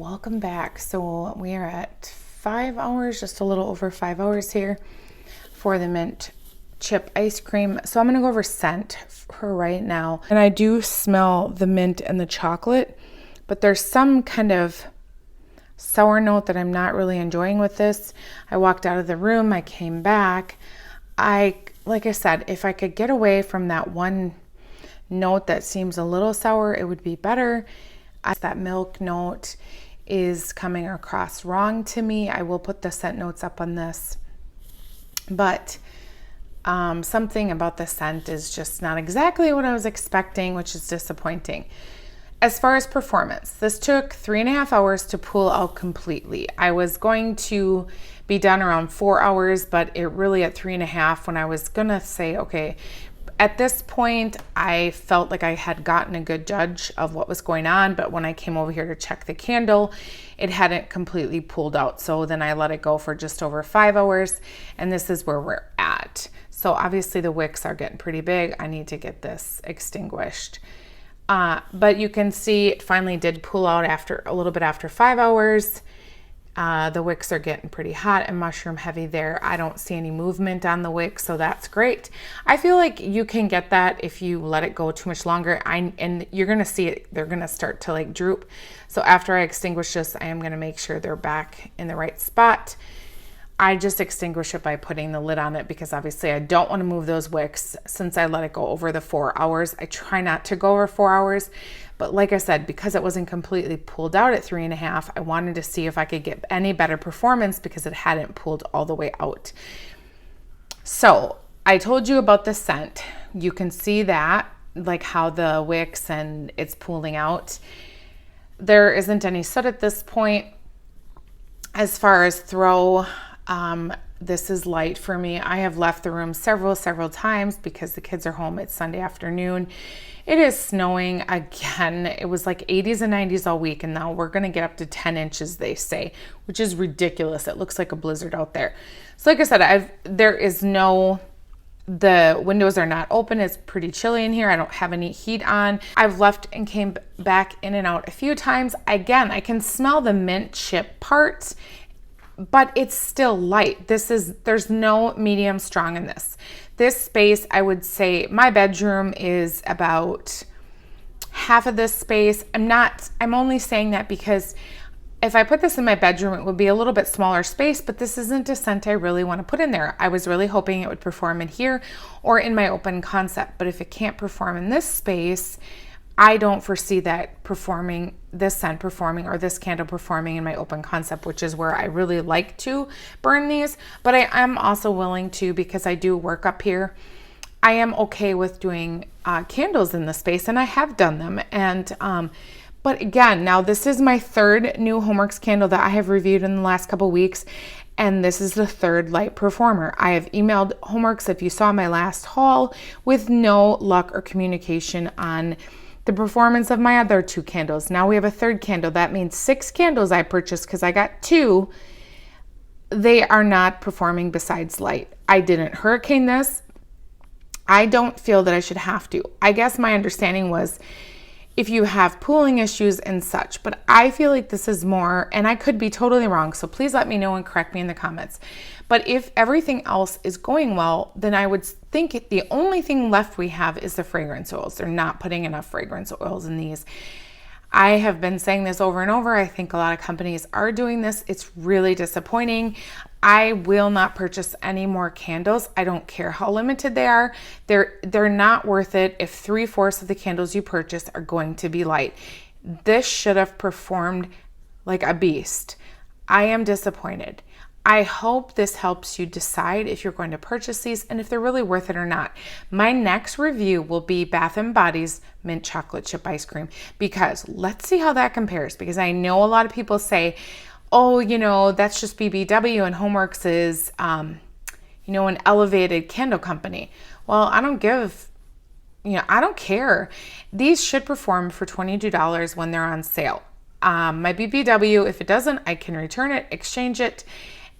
Welcome back. So we are at 5 hours, just a little over 5 hours here for the mint chip ice cream. So I'm going to go over scent for right now. And I do smell the mint and the chocolate, but there's some kind of sour note that I'm not really enjoying with this. I walked out of the room, I came back. Like I said, if I could get away from that one note that seems a little sour, it would be better. That milk note is coming across wrong to me. I will put the scent notes up on this, but something about the scent is just not exactly what I was expecting, which is disappointing. As far as performance, this took 3.5 hours to pull out completely. I was going to be done around 4 hours, but it really at 3.5 when I was gonna say, okay, at this point, I felt like I had gotten a good judge of what was going on, but when I came over here to check the candle, it hadn't completely pulled out. So then I let it go for just over 5 hours, and this is where we're at. So obviously the wicks are getting pretty big. I need to get this extinguished. But you can see it finally did pull out after a little bit after 5 hours. The wicks are getting pretty hot and mushroom heavy there. I don't see any movement on the wick, so that's great. I feel like you can get that if you let it go too much longer. And you're gonna see it, they're gonna start to like droop. So after I extinguish this, I am gonna make sure they're back in the right spot. I just extinguish it by putting the lid on it because obviously I don't want to move those wicks since I let it go over the 4 hours. I try not to go over 4 hours, but like I said, because it wasn't completely pulled out at 3.5, I wanted to see if I could get any better performance because it hadn't pulled all the way out. So I told you about the scent. You can see that, like how the wicks and it's pulling out. There isn't any soot at this point. As far as throw, this is light for me. I have left the room several times because the kids are home. It's Sunday afternoon. It is snowing again. It was like 80s and 90s all week, and now we're going to get up to 10 inches, they say, which is ridiculous. It looks like a blizzard out there. So like I said, the windows are not open. It's pretty chilly in here. I don't have any heat on. I've left and came back in and out a few times. Again, I can smell the mint chip parts, but it's still light. There's no medium strong in this. This space, I would say my bedroom is about half of this space. I'm only saying that because if I put this in my bedroom, it would be a little bit smaller space, but this isn't a scent I really want to put in there. I was really hoping it would perform in here or in my open concept, but if it can't perform in this space, I don't foresee that this scent performing or this candle performing in my open concept, which is where I really like to burn these. But I am also willing to, because I do work up here, I am okay with doing candles in the space, and I have done them. And but again, now this is my third new Homeworx candle that I have reviewed in the last couple weeks, and this is the third light performer. I have emailed Homeworx, if you saw my last haul, with no luck or communication on the performance of my other 2 candles. Now we have a third candle. That means 6 candles I purchased because I got 2. They are not performing besides light. I didn't hurricane this. I don't feel that I should have to. I guess my understanding was if you have pooling issues and such, but I feel like this is more, and I could be totally wrong, so please let me know and correct me in the comments. But if everything else is going well, then I would think the only thing left we have is the fragrance oils. They're not putting enough fragrance oils in these. I have been saying this over and over. I think a lot of companies are doing this. It's really disappointing. I will not purchase any more candles. I don't care how limited they are. They're not worth it if 3/4 of the candles you purchase are going to be light. This should have performed like a beast. I am disappointed. I hope this helps you decide if you're going to purchase these and if they're really worth it or not. My next review will be Bath & Body's mint chocolate chip ice cream, because let's see how that compares, because I know a lot of people say, oh, that's just BBW and Homeworx is, an elevated candle company. Well, I don't care. These should perform for $22 when they're on sale. My BBW, if it doesn't, I can return it, exchange it.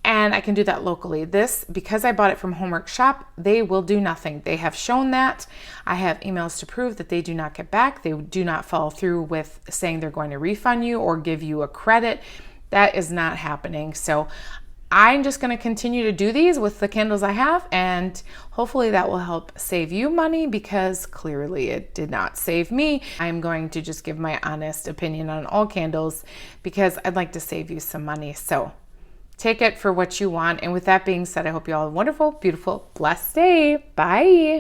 and I can do that locally. This, because I bought it from Homeworx shop, they will do nothing. They have shown that. I have emails to prove that they do not get back. They do not follow through with saying they're going to refund you or give you a credit. That is not happening. So I'm just going to continue to do these with the candles I have, and hopefully that will help save you money, because clearly it did not save me. I'm going to just give my honest opinion on all candles because I'd like to save you some money. So take it for what you want. And with that being said, I hope you all have a wonderful, beautiful, blessed day. Bye.